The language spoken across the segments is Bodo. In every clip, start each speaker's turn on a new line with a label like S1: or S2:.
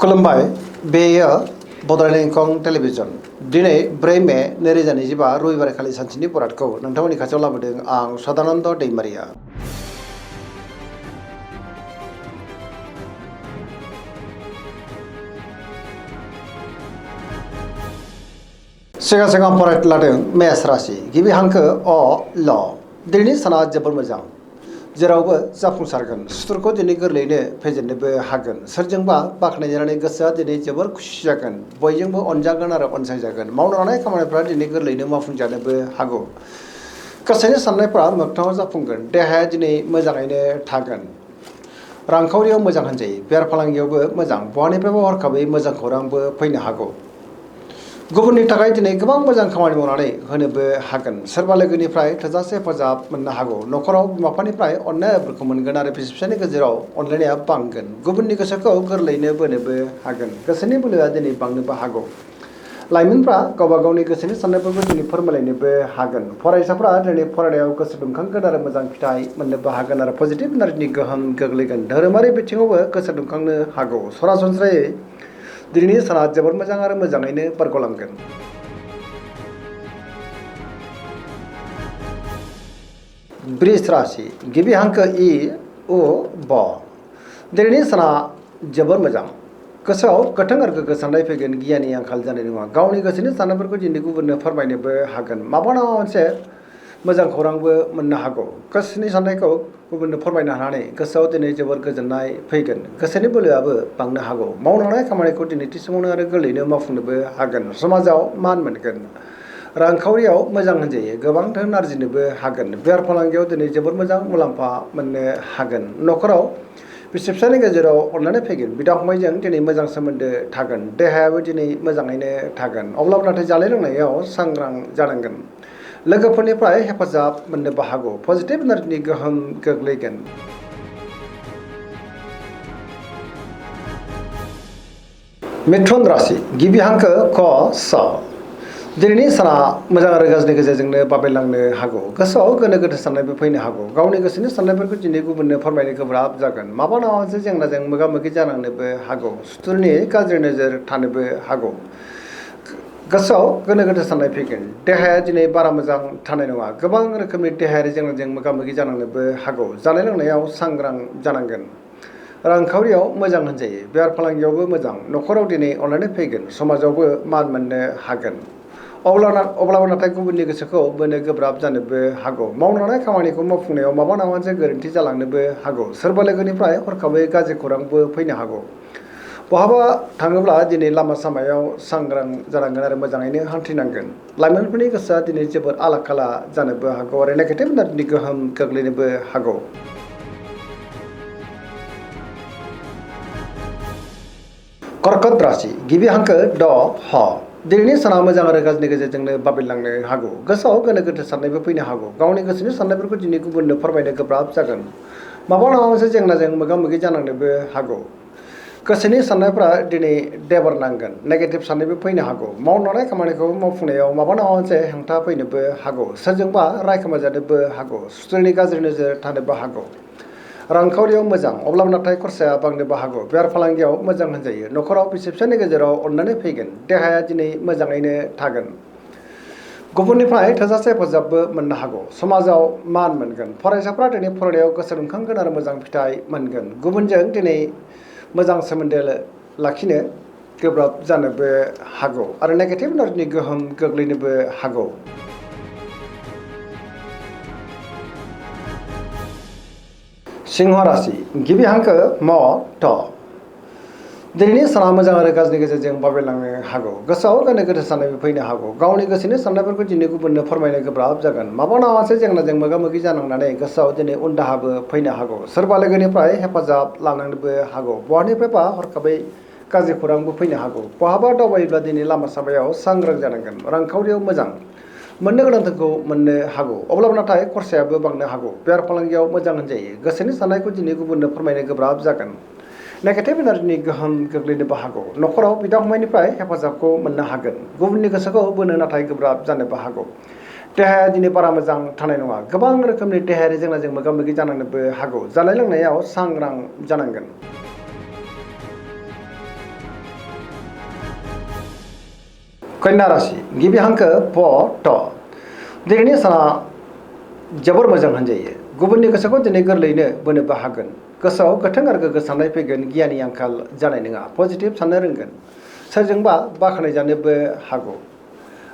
S1: खुलुमबाय बेयो बड'लेण्ड इंखं टेलिभिजन दिनै 4 मे 2025 रबिबारखालि सानसेनि बरादखौ नोंथांमोननि खाथियाव लाबोदों आं सदानन्द दैमारिया। सिगां फरायनो लादों मेष राशि गिबि हांखो अ ल दिनैनि साना जोबोर मोजां जेरावबो जाफुंसारगोन सुथुरखौ दिनै गोरलैयैनो फेजेननोबो हागोन सोरजोंबा बाख्नायजानानै गोसोआ दिनै जोबोर खुसि जागोन बयजोंबो अनजागोन आरो अनसायजागोन मावनो लानाय खामानिफ्रा दिनै गोरलैयैनो मावफुंजानोबो हागौ गोसोनि साननायफ्रा मोगथाङाव जाफुंगोन देहाया दिनै मोजाङैनो थागोन रांखावरियाव मोजां होनजायो बेफार फालांगियावबो मोजां बहानिफ्रायबो हरखाबै मोजां खौरांबो फैनो हागौ गुबुननि थाखाय दिनै गोबां मोजां खामानि मावनानै होनोबो हागोन सोरबा लोगोनिफ्राय थोजासे हेफाजाब मोननो हागौ न'खराव बिमा बिफानिफ्राय अननायफोरखौ मोनगोन आरो बिसि फिसायनि गेजेराव अनलायनाया बांगोन गुबुननि गोसोखौ गोरलैयैनो बोनोबो हागोन गोसोनि बोलोआ दिनै बांनोबो हागौ लाइमोनफ्रा गावबा गावनि गोसोनि साननायफोरखौ दिनै फोरमायलायनोबो हागोन फरायसाफ्रा दिनै फरायनायाव गोसो दुंखांगोन आरो मोजां फिथाइ मोननोबो हागोन आरो पजिटिभ एनार्जिनि गोहोम गोग्लैगोन धोरोमारि बिथिङावबो गोसो दुंखांनो हागौ सरासनस्रायै दिनैनि साना जोबोर मोजां आरो मोजाङैनो बारग'लांगोन। वृष राशि गिबि हांखो इ उ ब दिनैनि साना जोबोर मोजां गोसोआव गोथों आरो गोग्गो साननाय फैगोन गियाननि आंखाल जानाय नङा गावनि गोसोनि साननायफोरखौ दिनै गुबुननो फोरमायनोबो हागोन माबा नङा मोनसे मोजां खौरांबो मोननो हागौ गोसोनि साननायखौ गुबुननो फोरमायनो हानानै गोसोआव दिनै जोबोर गोजोननाय फैगोन गोसोनि बोलोआबो बांनो हागौ मावनो हानाय खामानिखौ दिनै थि समावनो आरो गोरलैयैनो मावफुंनोबो हागोन समाजाव मान मोनगोन रांखावरियाव मोजां होनजायो गोबां धोन आरजिनोबो हागोन बेफार फालांगियाव दिनै जोबोर मोजां मुलाम्फा मोननो हागोन न'खराव बिसि फिसायनि गेजेराव अनलायनाय फैगोन बिदा फंबायजों दिनै मोजां सोमोन्दो थागोन देहायाबो दिनै मोजाङैनो थागोन अब्लाबो नाथाय जानाय लोंनायाव सांग्रां जानांगोन लोगोफोरनिफ्राय हेफाजाब मोननोबो हागौ पजिटिभ एनार्जिनि गोहोम गोग्लैगोन। मिथुन राशि गिबि हांखो क स दिनैनि साना मोजां आरो गाज्रिनि गेजेरजोंनो बाबेलांनो हागौ गोसोआव गोनो गोथो साननायबो फैनो हागौ गावनि गोसोनि साननायफोरखौ दिनै गुबुननो फोरमायनो गोब्राब जागोन माबा नङा मोनसे जेंनाजों मोगा मोगि जानांनोबो हागौ सुथुरनि गाज्रि नोजोर थानोबो हागौ गोसोआव गोनो गोथो साननाय फैगोन देहाया दिनै बारा मोजां थानाय नङा गोबां रोखोमनि देहायारि जेंनाजों मोगा मोगि जानांनोबो हागौ जानाय लोंनायाव सांग्रां जानांगोन रांखावरियाव मोजां होनजायो बेफार फालांगियावबो मोजां न'खराव दिनै अनलायनाय फैगोन समाजावबो मान मोननो हागोन अब्लाबो नाथाय गुबुननि गोसोखौ बोनो गोब्राब जानोबो हागौ मावनो लानाय खामानिखौ मावफुंनायाव माबा नङा मोनसे गोरोन्थि जालांनोबो हागौ सोरबा लोगोनिफ्राय हरखाबै गाज्रि खौरांबो फैनो हागौ बहाबा थाङोब्ला दिनै लामा सामायाव सांग्रां जानांगोन आरो मोजाङैनो हान्थिनांगोन लाइमोनफोरनि गोसोआ दिनै जोबोर आला खाला जानोबो हागौ आरो नेगेटिभ एनार्जिनि गोहोम गोग्लैनोबो हागौ। कर्कट राशि गिबि हांखो ड ह दिनैनि साना मोजां आरो गाज्रिनि गेजेरजोंनो बाबेलांनो हागौ गोसोआव गोनो गोथो साननायबो फैनो हागौ गावनि गोसोनि साननायफोरखौ दिनै गुबुननो फोरमायनो गोब्राब जागोन माबा नङा मोनसे जेंनाजों मोगा मोगि जानांनोबो हागौ गोसोनि साननायफ्रा दिनै देबार नांगोन नेगेटिभ साननायबो फैनो हागौ मावनो लानाय खामानिखौ मावफुंनायाव माबा नङा मोनसे हेंथा फैनोबो हागौ सोरजोंबा रायखोमाजानोबो हागौ सुथुरनि गाज्रि नोजोर थानोबो हागौ रांखावरियाव मोजां अब्लाबो नाथाय खरसाया बांनोबो हागौ बेफार फालांगियाव मोजां होनजायो न'खराव बिसि फिसायनि गेजेराव अननानै फैगोन देहाया दिनै मोजाङैनो थागोन गुबुननिफ्राय थोजासे हेफाजाबबो मोननो हागौ समाजाव मान मोनगोन फरायसाफ्रा दिनै फरायनायाव गोसो दुंखांगोन आरो मोजां फिथाइ मोनगोन गुबुनजों दिनै मोजां सोमोन्दो लाखिनो गोब्राब जानोबो हागौ आरो नेगेटिभ एनार्जिनि गोहोम गोग्लैनोबो हागौ। सिंह राशि गिबि हांखो म थ दिनैनि साना मोजां आरो गाज्रिनि गेजेरजों बाबेलांनो हागौ गोसोआव गोनो गोथो साननायबो फैनो हागौ गावनि गोसोनि साननायफोरखौ दिनै गुबुननो फोरमायनो गोब्राब जागोन माबा नङा मोनसे जेंनाजों मोगा मोगि जानांनानै गोसोआव दिनै उन दाहाबो फैनो हागौ सोरबा लोगोनिफ्राय हेफाजाब लानांनोबो हागौ बहानिफ्रायबा हरखाबै गाज्रि खौरांबो फैनो हागौ बहाबा दावबायोब्ला दिनै लामा सामायाव सांग्रां जानांगोन रांखावरियाव मोजां मोननो गोनांखौ मोननो हागौ अब्लाबो नाथाय खरसायाबो बांनो हागौ बेफार फालांगियाव मोजां होनजायो गोसोनि साननायखौ दिनै गुबुननो फोरमायनो गोब्राब जागोन नेगेटिभ एनार्जिनि गोहोम गोग्लैनोबो हागौ न'खराव बिदा फंबायनिफ्राय हेफाजाबखौ मोननो हागोन गुबुननि गोसोखौ बोनो नाथाय गोब्राब जानोबो हागौ देहाया दिनै बारा मोजां थानाय नङा गोबां रोखोमनि देहायारि जेंनाजों मोगा मोगि जानांनोबो हागौ जानाय लोंनायाव सांग्रां जानांगोन। कन्या राशि गिबि हांखो प ट दिनैनि साना जोबोर मोजां होनजायो गुबुननि गोसोखौ दिनै गोरलैयैनो बोनोबो हागोन गोसोआव गोथों आरो गोग्गो साननाय फैगोन गियाननि आंखाल जानाय नङा पजिटिभ साननो रोंगोन सोरजोंबा बाख्नायजानोबो हागौ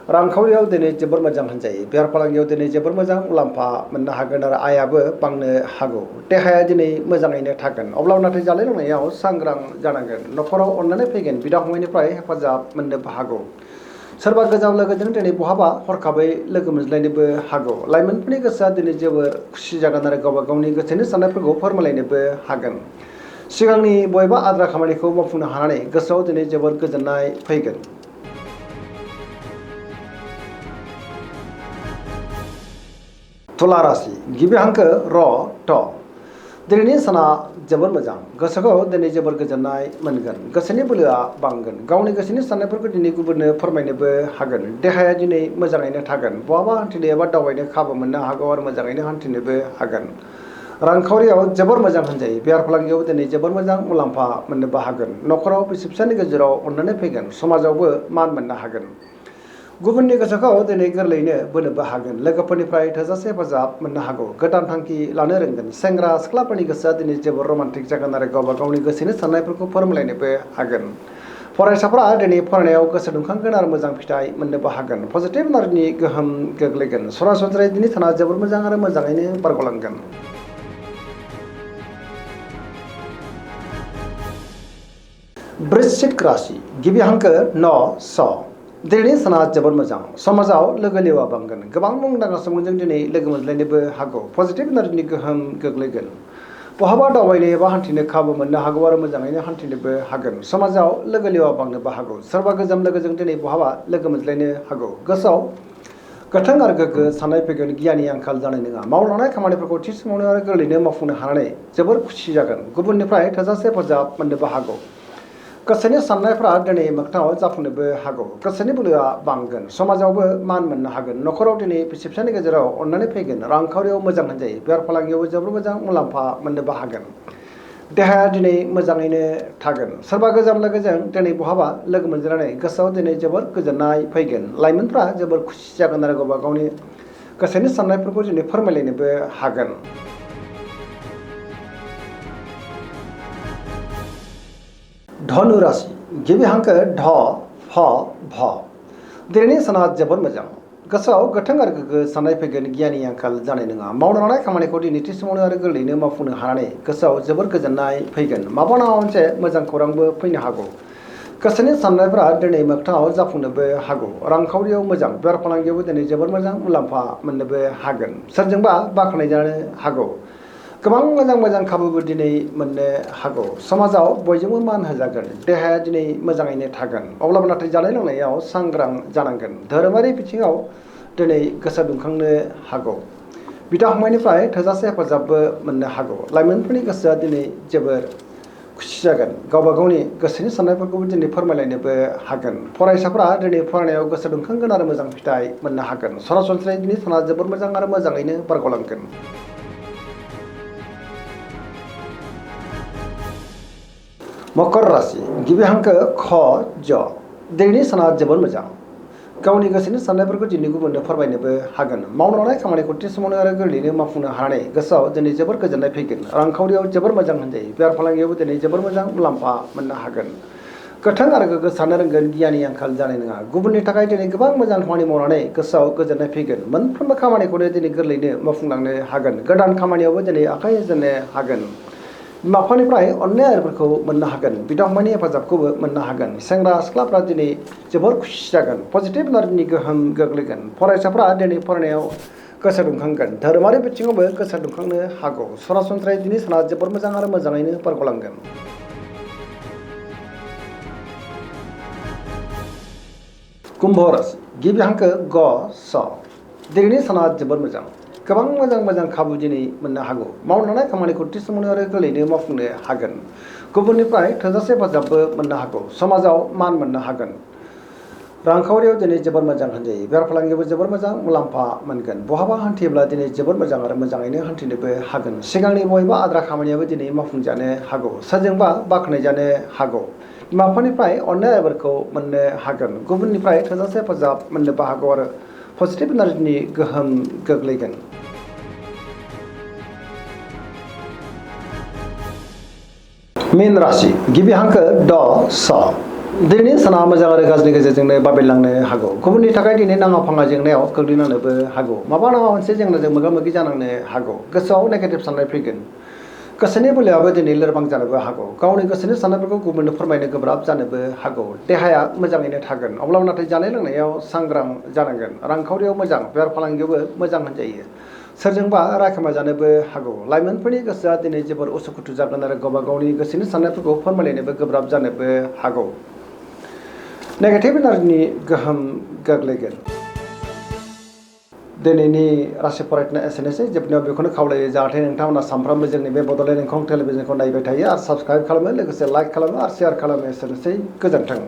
S1: रांखावरियाव दिनै जोबोर मोजां होनजायो बेफार फालांगियाव दिनै जोबोर मोजां मुलाम्फा मोननो हागोन आरो आयाबो बांनो हागौ देहाया दिनै मोजाङैनो थागोन अब्लाबो नाथाय जानाय लोंनायाव सांग्रां जानांगोन न'खराव अननानै फैगोन बिदा फंबायनिफ्राय हेफाजाब मोननोबो हागौ सोरबा गोजाम लोगोजों दिनै बहाबा हरखाबै लोगो मोनज्लायनोबो हागौ लाइमोनफोरनि गोसोआ दिनै जोबोर खुसि जागोन आरो गावबा गावनि गोसोनि साननायफोरखौ फोरमायलायनोबो हागोन सिगांनि बबेबा आद्रा खामानिखौ मावफुंनो हानानै गोसोआव दिनै जोबोर गोजोननाय फैगोन तुला राशि गिबि हांखो र ट दिनैनि साना जोबोर मोजां गोसोखौ दिनै जोबोर गोजोननाय मोनगोन गोसोनि बोलोआ बांगोन गावनि गोसोनि साननायफोरखौ दिनै गुबुननो फोरमायनोबो हागोन देहाया दिनै मोजाङैनो थागोन बहाबा हान्थिनो एबा दावबायनो खाबु मोननो हागौ आरो मोजाङैनो हान्थिनोबो हागोन रांखावरियाव जोबोर मोजां होनजायो बेफार फालांगियाव दिनै जोबोर मोजां मुलाम्फा मोननोबो हागोन न'खराव बिसि फिसानि गेजेराव अननानै फैगोन समाजावबो मान मोननो हागोन गुबुननि गोसोखौ दिनै गोरलैयैनो बोनोबो हागोन लोगोफोरनिफ्राय थोजासे हेफाजाब मोननो हागौ गोदान थांखि लानो रोंगोन सेंग्रा सिख्लाफोरनि गोसोआ दिनै जोबोर रमान्टिक जागोन आरो गावबा गावनि गोसोनि साननायफोरखौ फोरमायलायनोबो हागोन फरायसाफोरा दिनै फरायनायाव गोसो दुंखांगोन आरो मोजां फिथाइ मोननोबो हागोन पजिटिभ एनार्जिनि गोहोम गोग्लैगोन सरासनस्रायै दिनै साना जोबोर मोजां आरो मोजाङैनो बारग'लांगोन वृश्चिक राशि गिबि हांखो न स दिनैनि साना जोबोर मोजां समाजाव लोगो लेवा बांगोन गोबां मुंदांखा सुबुंजों दिनै लोगो मोनज्लायनोबो हागौ पजिटिभ एनार्जिनि गोहोम गोग्लैगोन बहाबा दावबायनो एबा हान्थिनो खाबु मोननो हागौ आरो मोजाङैनो हान्थिनोबो हागोन समाजाव लोगो लेवा बांनोबो हागौ सोरबा गोजाम लोगोजों दिनै बहाबा लोगो मोनज्लायनो हागौ गोसोआव गोथों आरो गोग्गो साननाय फैगोन गियाननि आंखाल जानाय नङा मावलांनाय खामानिफोरखौ थि समावनो आरो गोरलैनो मावफुंनो हानानै जोबोर खुसि जागोन गुबुननिफ्राय थोजासे हेफाजाब मोननोबो हागौ गोसोनि साननायफ्रा दिनै मोगथाङाव जाफुंनोबो हागौ गोसोनि बोलोआ बांगोन समाजावबो मान मोननो हागोन न'खराव दिनै बिसि फिसानि गेजेराव अननानै फैगोन रांखावरियाव मोजां होनजायो बेफार फालांगियावबो जोबोर मोजां मुलाम्फा मोननोबो हागोन देहाया दिनै मोजाङैनो थागोन सोरबा गोजाम लोगोजों दिनै बहाबा लोगो मोनज्लायनानै गोसोआव दिनै जोबोर गोजोननाय फैगोन लाइमोनफ्रा जोबोर खुसि जागोन आरो गावबा गावनि गोसोनि साननायफोरखौ दिनै फोरमायलायनोबो हागोन धनु राशि गिबि हांखो ढ फ भ दिनैनि साना जोबोर मोजां गोसोआव गोथों आरो गोग्गो साननाय फैगोन गियाननि आंखाल जानाय नङा मावनो लानाय खामानिखौ दिनै थि समावनो आरो गोरलैयैनो मावफुंनो हानानै गोसोआव जोबोर गोजोननाय फैगोन माबा नङा मोनसे मोजां खौरांबो फैनो हागौ गोसोनि साननायफ्रा दिनै मोगथाङाव जाफुंनोबो हागौ रांखावरियाव मोजां बेफार फालांगियावबो दिनै जोबोर मोजां मुलाम्फा मोननोबो हागोन सोरजोंबा बाख्नायजानो हागौ गोबां मोजां खाबुबो दिनै मोननो हागौ समाजाव बयजोंबो मान होजागोन देहाया दिनै मोजाङैनो थागोन अब्लाबो नाथाय जानाय लोंनायाव सांग्रां जानांगोन धोरोमारि बिथिङाव दिनै गोसो दुंखांनो हागौ बिदा फंबायनिफ्राय थोजासे हेफाजाबबो मोननो हागौ लाइमोनफोरनि गोसोआ दिनै जोबोर खुसि जागोन गावबा गावनि गोसोनि साननायफोरखौबो दिनै फोरमायलायनोबो हागोन फरायसाफोरा दिनै फरायनायाव गोसो दुंखांगोन आरो मोजां फिथाइ मोननो हागोन सरासनस्रायै दिनै साना जोबोर मोजां आरो मोजाङैनो बारग'लांगोन मकर राशि गिबि हांखो ख ज दिनैनि साना जोबोर मोजां गावनि गोसोनि साननायफोरखौ दिनै गुबुननो फोरमायनोबो हागोन मावनो लानाय खामानिखौ थि समावनो आरो गोरलैयैनो मावफुंनो हानानै गोसोआव दिनै जोबोर गोजोननाय फैगोन रांखावरियाव जोबोर मोजां होनजायो बेफार फालांगियावबो दिनै जोबोर मोजां मुलाम्फा मोननो हागोन गोथों आरो गोग्गो साननो रोंगोन गियाननि आंखाल जानाय नङा गुबुननि थाखाय दिनै गोबां मोजां खामानि मावनानै गोसोआव गोजोननाय फैगोन मोनफ्रोमबो खामानिखौनो दिनै गोरलैयैनो मावफुंलांनो हागोन गोदान खामानियावबो दिनै आखाइ होजेननो हागोन बिमा बिफानिफ्राय अननाय आरिफोरखौ मोननो हागोन बिदा फंबायनि हेफाजाबखौबो मोननो हागोन सेंग्रा सिख्लाफ्रा दिनै जोबोर खुसि जागोन पजिटिभ एनार्जिनि गोहोम गोग्लैगोन फरायसाफ्रा दिनै फरायनायाव गोसो दुंखांगोन धोरोमारि बिथिङावबो गोसो दुंखांनो हागौ सरासनस्रायै दिनै साना जोबोर मोजां आरो मोजाङैनो बारग'लांगोन कुम्भ राशि गिबि हांखो ग स दिनैनि साना जोबोर मोजां गोबां मोजां खाबु दिनै मोननो हागौ मावनो लानाय खामानिखौ थि समावनो आरो गोरलैयैनो मावफुंनो हागोन गुबुननिफ्राय थोजासे हेफाजाबबो मोननो हागौ समाजाव मान मोननो हागोन रांखावरियाव दिनै जोबोर मोजां होनजायो बेफार फालांगियावबो जोबोर मोजां मुलाम्फा मोनगोन बहाबा हान्थियोब्ला दिनै जोबोर मोजां आरो मोजाङैनो हान्थिनोबो हागोन सिगांनि बबेबा आद्रा खामानियाबो दिनै मावफुंजानो हागौ सोरजोंबा बाख्नायजानो हागौ बिमाफोरनिफ्राय अननायफोरखौ मोननो हागोन गुबुननिफ्राय थोजासे हेफाजाब मोननोबो हागौ आरो पजिटिभ एनार्जिनि गोहोम गोग्लैगोन। मीन राशि गिबि हांखो ड स दिनैनि साना मोजां आरो गाज्रिनि गेजेरजोंनो बाबेलांनो हागौ गुबुननि थाखाय दिनै नाङा फाङा जेंनायाव गोग्लैनांनोबो हागौ माबा नङा मोनसे जेंनाजों मोगा मोगि जानांनो हागौ गोसोआव नेगेटिभ साननाय फैगोन गोसोनि बोलोआबो दिनै लोरबां जानोबो हागौ गावनि गोसोनि साननायफोरखौ गुबुननो फोरमायनो गोब्राब जानोबो हागौ देहाया मोजाङैनो थागोन अब्लाबो नाथाय जानाय लोंनायाव सांग्रां जानांगोन रांखावरियाव मोजां बेफार फालांगियावबो मोजां होनजायो सोरजोंबा रायखोमा जानोबो हागौ लाइमोनफोरनि गोसोआ दिनै जोबोर उसुखुथु जागोन आरो गावबा गावनि गोसोनि साननायफोरखौ फोरमायलायनोबो गोब्राब जानोबो हागौ नेगेटिभ एनार्जिनि गोहोम गोग्लैगोन। दिनैनि राशि फरायनाया एसेनोसै जोबनायाव बेखौनो खावलायो जाहाथे नोंथांमोना सानफ्रामबो जोंनि बे बड'लेण्ड इंखं टेलिभिजनखौ नायबाय थायो आरो साबस्क्राइब खालामो लोगोसे लाइक खालामो आरो शेयार खालामो एसेनोसै गोजोन्थों।